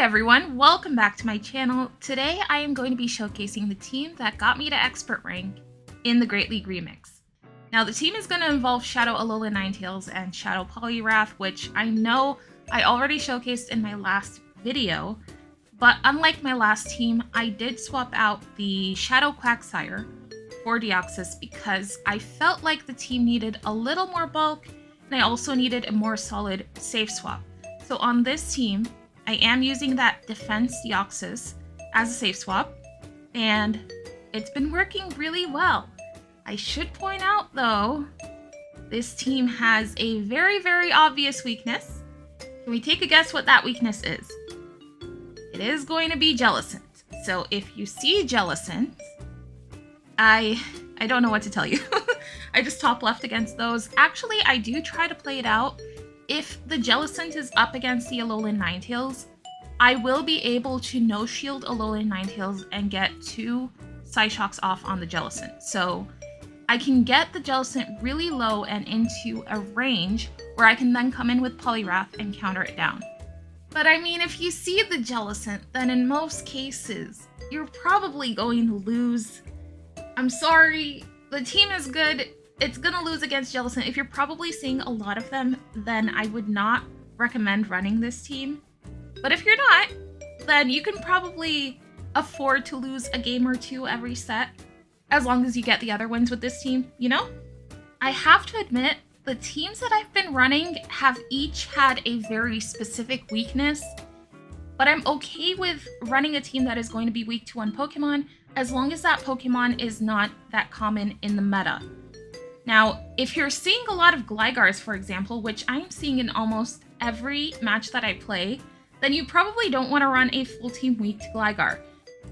everyone, welcome back to my channel. Today I am going to be showcasing the team that got me to expert rank in the Great League Remix. Now the team is going to involve Shadow Alolan Ninetales and Shadow Poliwrath, which I know I already showcased in my last video, but unlike my last team, I did swap out the Shadow Quagsire for Deoxys because I felt like the team needed a little more bulk and I also needed a more solid safe swap. So on this team, I am using that Defense Deoxys as a safe swap, and it's been working really well. I should point out, though, this team has a very, very obvious weakness. Can we take a guess what that weakness is? It is going to be Jellicent. So if you see Jellicent, I don't know what to tell you. I just top left against those. Actually, I do try to play it out. If the Jellicent is up against the Alolan Ninetales, I will be able to no-shield Alolan Ninetales and get 2 Psyshocks off on the Jellicent. So I can get the Jellicent really low and into a range where I can then come in with Poliwrath and counter it down. But I mean, if you see the Jellicent, then in most cases, you're probably going to lose. I'm sorry, the team is good. It's gonna lose against Jellicent. If you're probably seeing a lot of them, then I would not recommend running this team. But if you're not, then you can probably afford to lose a game or 2 every set, as long as you get the other wins with this team, you know? I have to admit, the teams that I've been running have each had a very specific weakness, but I'm okay with running a team that is going to be weak to one Pokemon, as long as that Pokemon is not that common in the meta. Now, if you're seeing a lot of Glygars, for example, which I'm seeing in almost every match that I play, then you probably don't want to run a full team weak to Gligar.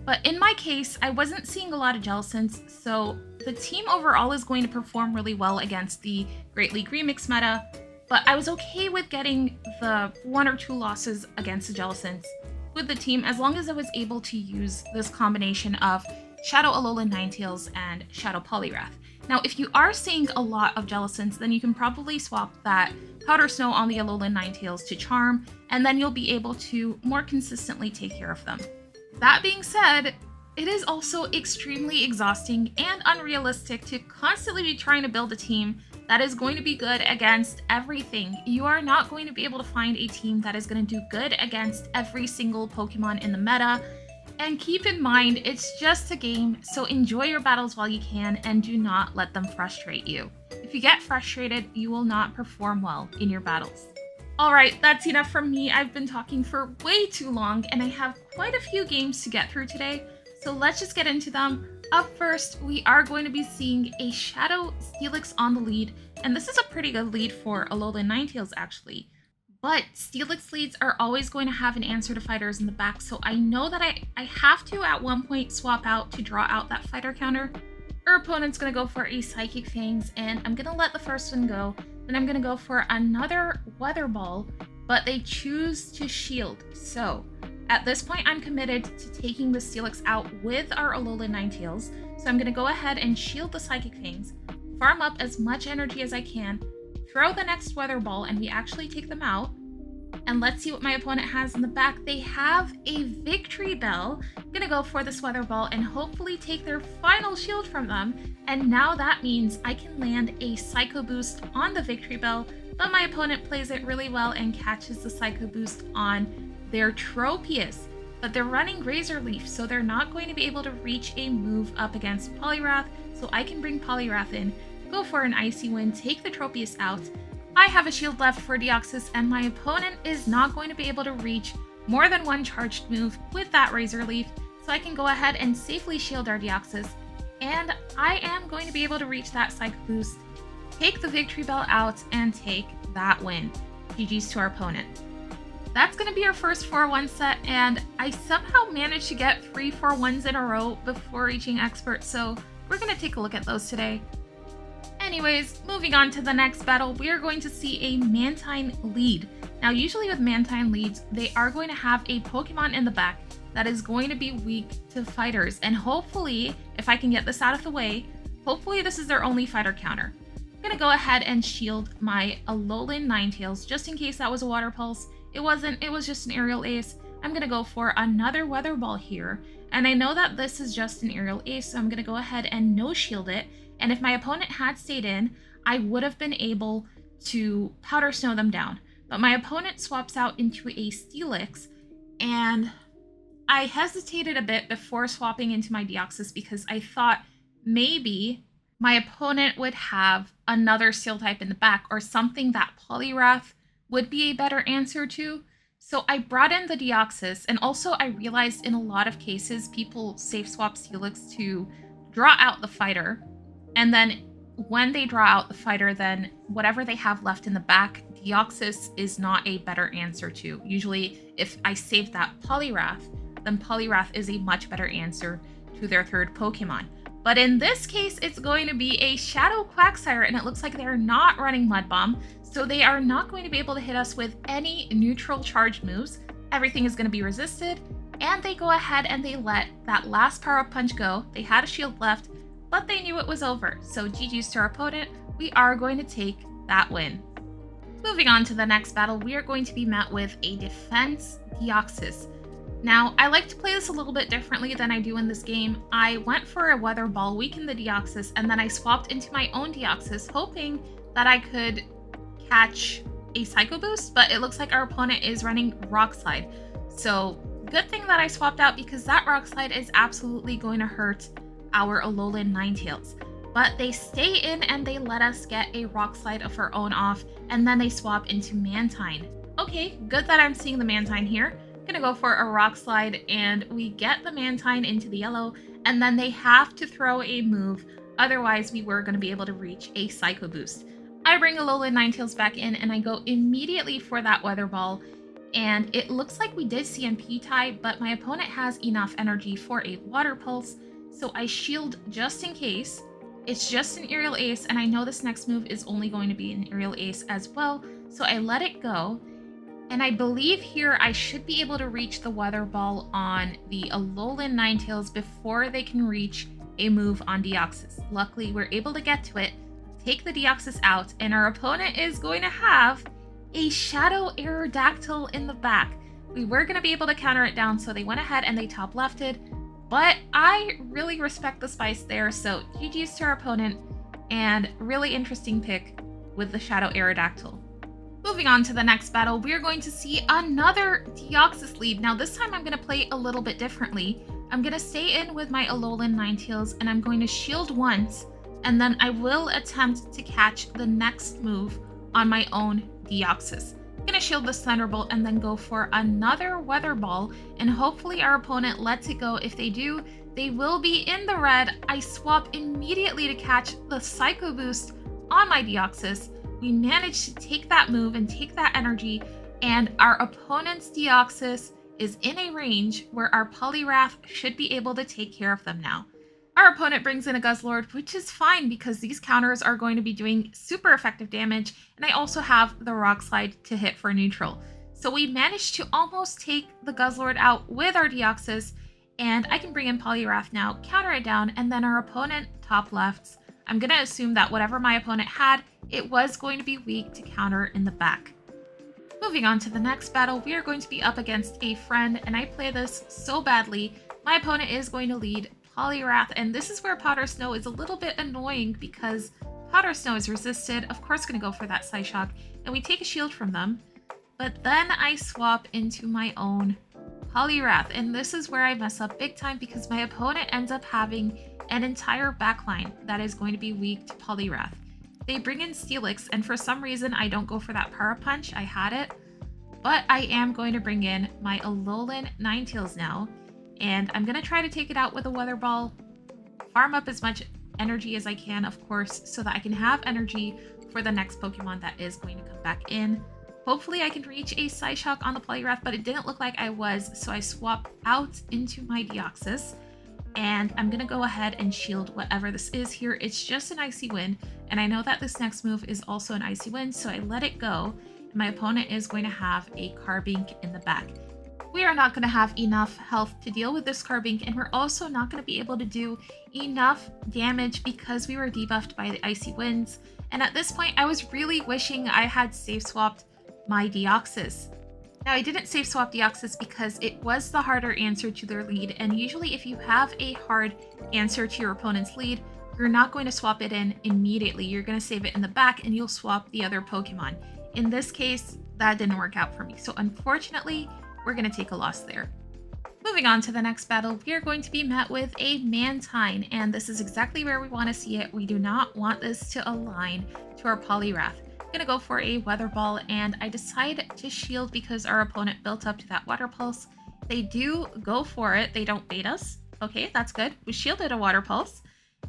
But in my case, I wasn't seeing a lot of Jellicents, so the team overall is going to perform really well against the Great League Remix meta, but I was okay with getting the 1 or 2 losses against the Jellicents with the team as long as I was able to use this combination of Shadow Alolan Ninetales and Shadow Poliwrath. Now, if you are seeing a lot of Jellicents, then you can probably swap that Powder Snow on the Alolan Ninetales to Charm, and then you'll be able to more consistently take care of them. That being said, it is also extremely exhausting and unrealistic to constantly be trying to build a team that is going to be good against everything. You are not going to be able to find a team that is going to do good against every single Pokemon in the meta. And keep in mind, it's just a game, so enjoy your battles while you can and do not let them frustrate you. If you get frustrated, you will not perform well in your battles. Alright, that's enough from me. I've been talking for way too long and I have quite a few games to get through today, so let's just get into them. Up first, we are going to be seeing a Shadow Steelix on the lead, and this is a pretty good lead for Alolan Ninetales actually. But Steelix leads are always going to have an answer to fighters in the back, so I know that I have to at one point swap out to draw out that fighter counter. Our opponent's going to go for a Psychic Fangs, and I'm going to let the first one go. Then I'm going to go for another Weather Ball, but they choose to shield. So at this point, I'm committed to taking the Steelix out with our Alolan Ninetales. So I'm going to go ahead and shield the Psychic Fangs, farm up as much energy as I can, throw the next Weather Ball, and we actually take them out. And let's see what my opponent has in the back. They have a Victory Bell. I'm gonna go for this Weather Ball and hopefully take their final shield from them. And now that means I can land a Psycho Boost on the Victory Bell, but my opponent plays it really well and catches the Psycho Boost on their Tropius. But they're running Razor Leaf, so they're not going to be able to reach a move up against Poliwrath, so I can bring Poliwrath in, go for an Icy Wind, take the Tropius out. I have a shield left for Deoxys, and my opponent is not going to be able to reach more than 1 charged move with that Razor Leaf, so I can go ahead and safely shield our Deoxys, and I am going to be able to reach that Psycho Boost, take the Victory Bell out, and take that win. GG's to our opponent. That's going to be our first 4-1 set, and I somehow managed to get 3 4-1s in a row before reaching Expert, so we're going to take a look at those today. Anyways, moving on to the next battle, we are going to see a Mantine lead. Now, usually with Mantine leads, they are going to have a Pokemon in the back that is going to be weak to fighters. And hopefully, if I can get this out of the way, hopefully this is their only fighter counter. I'm going to go ahead and shield my Alolan Ninetales just in case that was a Water Pulse. It wasn't, it was just an Aerial Ace. I'm going to go for another Weather Ball here. And I know that this is just an aerial ace, so I'm going to go ahead and no shield it. And if my opponent had stayed in, I would have been able to Powder Snow them down. But my opponent swaps out into a Steelix, and I hesitated a bit before swapping into my Deoxys because I thought maybe my opponent would have another Steel type in the back or something that Poliwrath would be a better answer to. So I brought in the Deoxys, and also I realized in a lot of cases people safe swap Steelix to draw out the fighter, and then when they draw out the fighter, then whatever they have left in the back, Deoxys is not a better answer to. Usually if I save that Poliwrath, then Poliwrath is a much better answer to their third Pokemon. But in this case, it's going to be a Shadow Quagsire, and it looks like they're not running Mud Bomb, so they are not going to be able to hit us with any neutral charge moves. Everything is going to be resisted, and they go ahead and they let that last Power Up Punch go. They had a shield left, but they knew it was over, so GG's to our opponent. We are going to take that win. Moving on to the next battle, we are going to be met with a Defense Deoxys. Now, I like to play this a little bit differently than I do in this game. I went for a Weather Ball, weakened the Deoxys, and then I swapped into my own Deoxys, hoping that I could catch a Psycho Boost, but it looks like our opponent is running Rock Slide. So, good thing that I swapped out because that Rock Slide is absolutely going to hurt our Alolan Ninetales. But they stay in and they let us get a Rock Slide of our own off, and then they swap into Mantine. Okay, good that I'm seeing the Mantine here. Gonna go for a Rock Slide, and we get the Mantine into the yellow, and then they have to throw a move, otherwise we were gonna be able to reach a Psycho Boost. I bring Alolan Ninetales back in, and I go immediately for that Weather Ball, and it looks like we did CMP tie, but my opponent has enough energy for a Water Pulse, so I shield just in case. It's just an Aerial Ace, and I know this next move is only going to be an Aerial Ace as well, so I let it go. And I believe here I should be able to reach the Weather Ball on the Alolan Ninetales before they can reach a move on Deoxys. Luckily, we're able to get to it, take the Deoxys out, and our opponent is going to have a Shadow Aerodactyl in the back. We were going to be able to counter it down, so they went ahead and they top lefted, but I really respect the spice there, so GG's to our opponent, and really interesting pick with the Shadow Aerodactyl. Moving on to the next battle, we are going to see another Deoxys lead. Now this time I'm going to play a little bit differently. I'm going to stay in with my Alolan Ninetales, and I'm going to shield once, and then I will attempt to catch the next move on my own Deoxys. I'm going to shield this Thunderbolt and then go for another Weather Ball, and hopefully our opponent lets it go. If they do, they will be in the red. I swap immediately to catch the Psycho Boost on my Deoxys. We managed to take that move and take that energy, and our opponent's Deoxys is in a range where our Poliwrath should be able to take care of them now. Our opponent brings in a Guzzlord, which is fine because these counters are going to be doing super effective damage, and I also have the Rock Slide to hit for neutral. So we managed to almost take the Guzzlord out with our Deoxys, and I can bring in Poliwrath now, counter it down, and then our opponent top lefts. I'm going to assume that whatever my opponent had, it was going to be weak to counter in the back. Moving on to the next battle, we are going to be up against a friend, and I play this so badly. My opponent is going to lead Poliwrath, and this is where Powder Snow is a little bit annoying because Powder Snow is resisted. Of course, going to go for that Psyshock, and we take a shield from them. But then I swap into my own Poliwrath, and this is where I mess up big time because my opponent ends up having an entire backline that is going to be weak to Poliwrath. They bring in Steelix, and for some reason I don't go for that Power Punch. I had it, but I am going to bring in my Alolan Ninetales now, and I'm going to try to take it out with a Weather Ball, farm up as much energy as I can, of course, so that I can have energy for the next Pokemon that is going to come back in. Hopefully I can reach a Psyshock on the Poliwrath, but it didn't look like I was, so I swap out into my Deoxys. And I'm going to go ahead and shield whatever this is here. It's just an Icy Wind, and I know that this next move is also an Icy Wind, so I let it go. And my opponent is going to have a Carbink in the back. We are not going to have enough health to deal with this Carbink, and we're also not going to be able to do enough damage because we were debuffed by the Icy Winds. And at this point, I was really wishing I had safe swapped my Deoxys. Now, I didn't save swap Deoxys because it was the harder answer to their lead, and usually if you have a hard answer to your opponent's lead, you're not going to swap it in immediately. You're going to save it in the back and you'll swap the other Pokemon. In this case, that didn't work out for me. So unfortunately, we're going to take a loss there. Moving on to the next battle, we are going to be met with a Mantine, and this is exactly where we want to see it. We do not want this to align to our Poliwrath. I'm gonna go for a Weather Ball, and I decide to shield because our opponent built up to that Water Pulse. They do go for it. They don't bait us. Okay, that's good. We shielded a Water Pulse,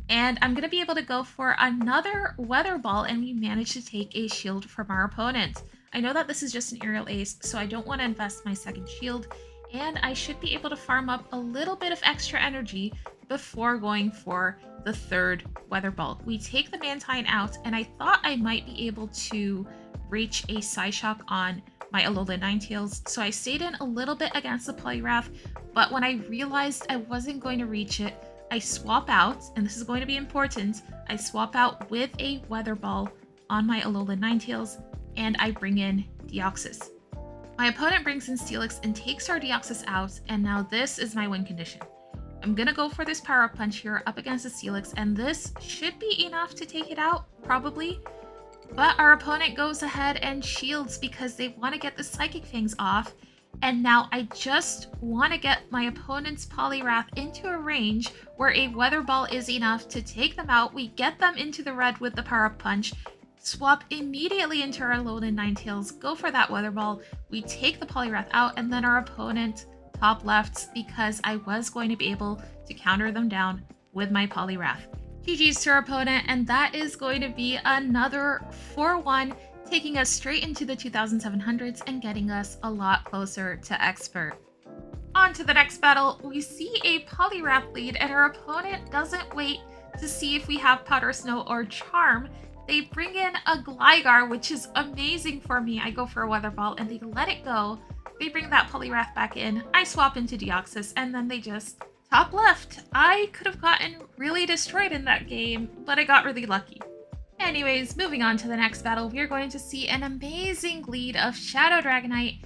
and I'm gonna be able to go for another Weather Ball, and we managed to take a shield from our opponent. I know that this is just an Aerial Ace, so I don't want to invest my second shield, and I should be able to farm up a little bit of extra energy before going for the third Weather Ball. We take the Mantine out, and I thought I might be able to reach a Psyshock on my Alola Ninetales, so I stayed in a little bit against the Poliwrath, but when I realized I wasn't going to reach it, I swap out, and this is going to be important, I swap out with a Weather Ball on my Alola Ninetales, and I bring in Deoxys. My opponent brings in Steelix and takes our Deoxys out, and now this is my win condition. I'm gonna go for this Power Up Punch here up against the Steelix, and this should be enough to take it out, probably. But our opponent goes ahead and shields because they want to get the Psychic Fangs off, and now I just want to get my opponent's Poliwrath into a range where a Weather Ball is enough to take them out. We get them into the red with the Power Up Punch, swap immediately into our Alolan Ninetales, go for that Weather Ball, we take the Poliwrath out, and then our opponent top left because I was going to be able to counter them down with my Poliwrath. GG's to our opponent, and that is going to be another 4-1, taking us straight into the 2700s and getting us a lot closer to Expert. On to the next battle, we see a Poliwrath lead, and our opponent doesn't wait to see if we have Powder Snow or Charm. They bring in a Gligar, which is amazing for me. I go for a Weather Ball, and they let it go. They bring that Poliwrath back in, I swap into Deoxys, and then they just top left. I could have gotten really destroyed in that game, but I got really lucky. Anyways, moving on to the next battle, we are going to see an amazing lead of Shadow Dragonite,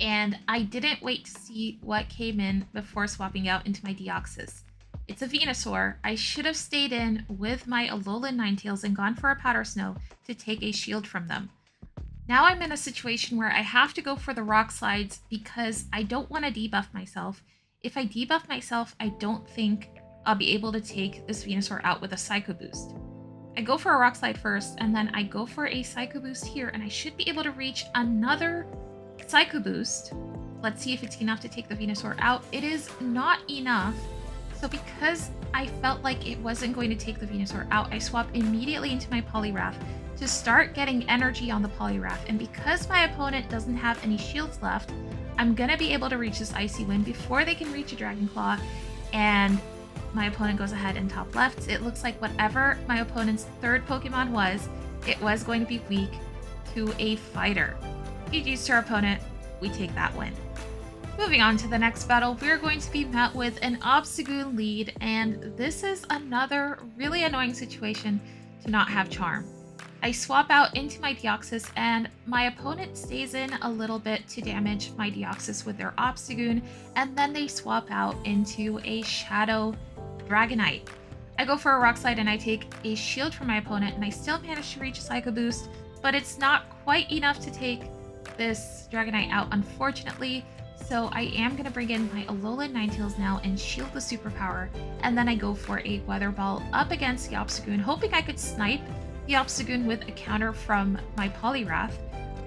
and I didn't wait to see what came in before swapping out into my Deoxys. It's a Venusaur. I should have stayed in with my Alolan Ninetales and gone for a Powder Snow to take a shield from them. Now I'm in a situation where I have to go for the Rock Slides because I don't want to debuff myself. If I debuff myself, I don't think I'll be able to take this Venusaur out with a Psycho Boost. I go for a Rock Slide first, and then I go for a Psycho Boost here, and I should be able to reach another Psycho Boost. Let's see if it's enough to take the Venusaur out. It is not enough. So because I felt like it wasn't going to take the Venusaur out, I swap immediately into my Poliwrath to start getting energy on the Poliwrath. And because my opponent doesn't have any shields left, I'm going to be able to reach this Icy Wind before they can reach a Dragon Claw. And my opponent goes ahead and top left. It looks like whatever my opponent's third Pokemon was, it was going to be weak to a fighter. GG's to our opponent. We take that win. Moving on to the next battle, we're going to be met with an Obstagoon lead, and this is another really annoying situation to not have Charm. I swap out into my Deoxys, and my opponent stays in a little bit to damage my Deoxys with their Obstagoon, and then they swap out into a Shadow Dragonite. I go for a Rock Slide and I take a shield from my opponent, and I still manage to reach a Psycho Boost, but it's not quite enough to take this Dragonite out, unfortunately. So I am going to bring in my Alolan Ninetales now and shield the superpower, and then I go for a Weather Ball up against the Obstagoon, hoping I could snipe the Obstagoon with a counter from my Poliwrath,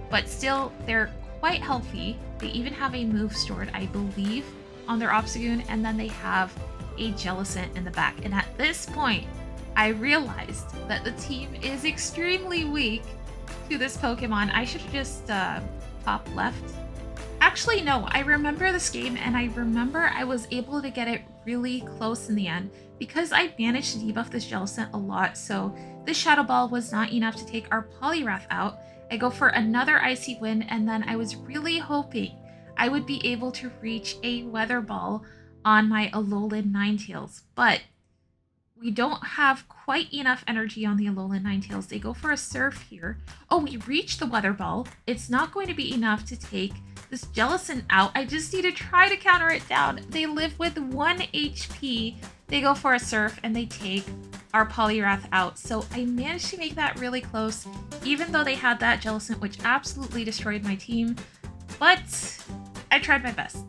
but still they're quite healthy. They even have a move stored, I believe, on their Obstagoon, and then they have a Jellicent in the back. And at this point, I realized that the team is extremely weak to this Pokemon. I should have just top left. Actually, no, I remember this game, and I remember I was able to get it really close in the end because I managed to debuff this Jellicent a lot, so this Shadow Ball was not enough to take our Poliwrath out. I go for another Icy Wind, and then I was really hoping I would be able to reach a Weather Ball on my Alolan Ninetales, but we don't have quite enough energy on the Alolan Ninetales. They go for a Surf here. Oh, we reach the Weather Ball. It's not going to be enough to take this Jellicent out. I just need to try to counter it down. They live with 1 HP. They go for a Surf and they take our Poliwrath out. So I managed to make that really close, even though they had that Jellicent, which absolutely destroyed my team. But I tried my best.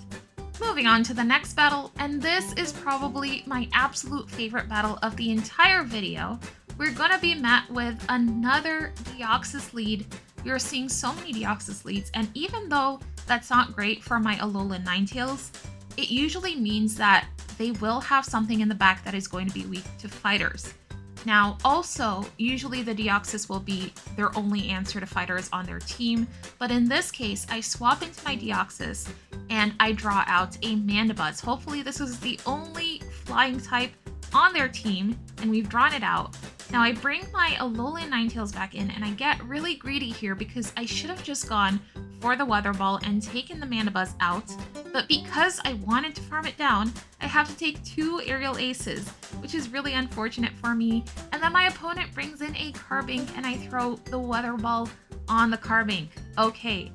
Moving on to the next battle, and this is probably my absolute favorite battle of the entire video. We're gonna be met with another Deoxys lead. We are seeing so many Deoxys leads, and even though that's not great for my Alolan Ninetales, it usually means that they will have something in the back that is going to be weak to fighters. Now, also, usually the Deoxys will be their only answer to fighters on their team, but in this case, I swap into my Deoxys and I draw out a Mandibuzz. Hopefully this is the only flying type on their team, and we've drawn it out. Now I bring my Alolan Ninetales back in, and I get really greedy here because I should have just gone for the Weather Ball and taken the Mandibuzz out, but because I wanted to farm it down, I have to take 2 Aerial Aces, which is really unfortunate for me. And then my opponent brings in a Carbink and I throw the Weather Ball on the Carbink. Okay,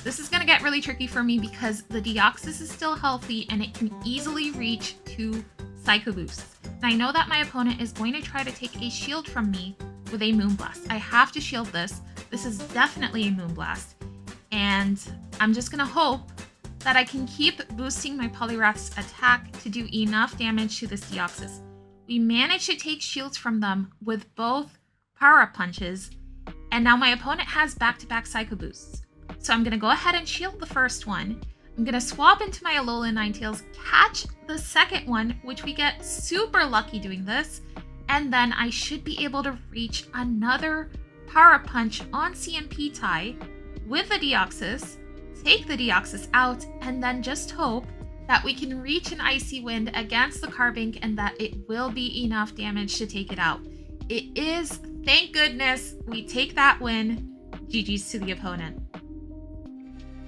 this is gonna get really tricky for me because the Deoxys is still healthy and it can easily reach 2 Psycho Boosts. And I know that my opponent is going to try to take a shield from me with a Moonblast. I have to shield this. This is definitely a Moonblast. And I'm just gonna hope that I can keep boosting my Poliwrath's attack to do enough damage to this Deoxys. We managed to take shields from them with both Power-Up Punches, and now my opponent has back-to-back Psycho Boosts. So I'm gonna go ahead and shield the first one. I'm gonna swap into my Alolan Ninetales, catch the second one, which we get super lucky doing this, and then I should be able to reach another Power Punch on CMP tie with the Deoxys, take the Deoxys out, and then just hope that we can reach an Icy Wind against the Carbink and that it will be enough damage to take it out. It is, thank goodness, we take that win. GG's to the opponent.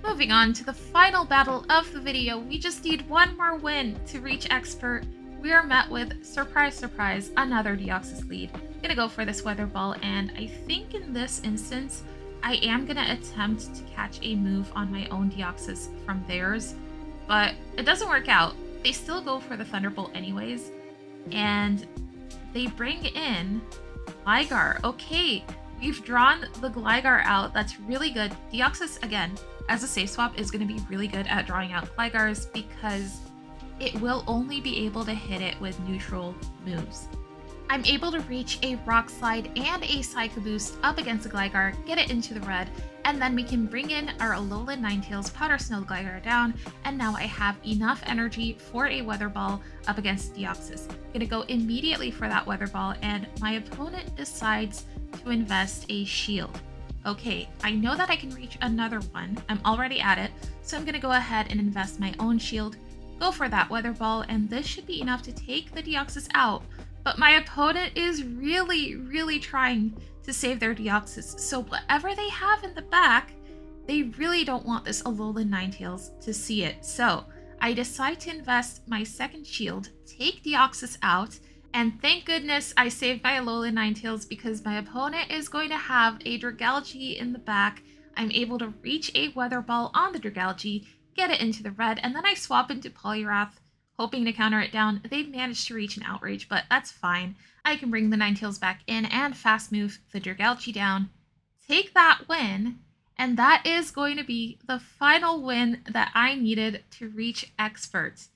Moving on to the final battle of the video, we just need one more win to reach Expert. We are met with, surprise, surprise, another Deoxys lead. I'm gonna go for this Weather Ball, and I think in this instance, I am gonna attempt to catch a move on my own Deoxys from theirs, but it doesn't work out. They still go for the Thunderbolt anyways, and they bring in Gligar. Okay, we've drawn the Gligar out. That's really good. Deoxys, again, as a safe swap, is going to be really good at drawing out Gligars because it will only be able to hit it with neutral moves. I'm able to reach a Rock Slide and a Psycho Boost up against the Gligar, get it into the red, and then we can bring in our Alolan Ninetales, Powder Snow Gligar down, and now I have enough energy for a Weather Ball up against Deoxys. I'm gonna go immediately for that Weather Ball, and my opponent decides to invest a shield. Okay, I know that I can reach another one. I'm already at it, so I'm gonna go ahead and invest my own shield, go for that Weather Ball, and this should be enough to take the Deoxys out. But my opponent is really trying to save their Deoxys, so whatever they have in the back, they really don't want this Alolan Ninetales to see it. So I decide to invest my second shield, take Deoxys out, and thank goodness I saved my Alolan Ninetales because my opponent is going to have a Dragalge in the back. I'm able to reach a Weather Ball on the Dragalge, get it into the red, and then I swap into Poliwrath, hoping to counter it down. They've managed to reach an Outrage, but that's fine. I can bring the Ninetales back in and fast move the Dragalge down, take that win, and that is going to be the final win that I needed to reach Expert.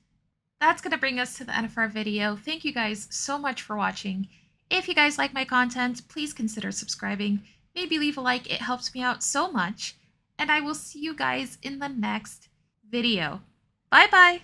That's going to bring us to the end of our video. Thank you guys so much for watching. If you guys like my content, please consider subscribing. Maybe leave a like, it helps me out so much. And I will see you guys in the next video. Bye bye!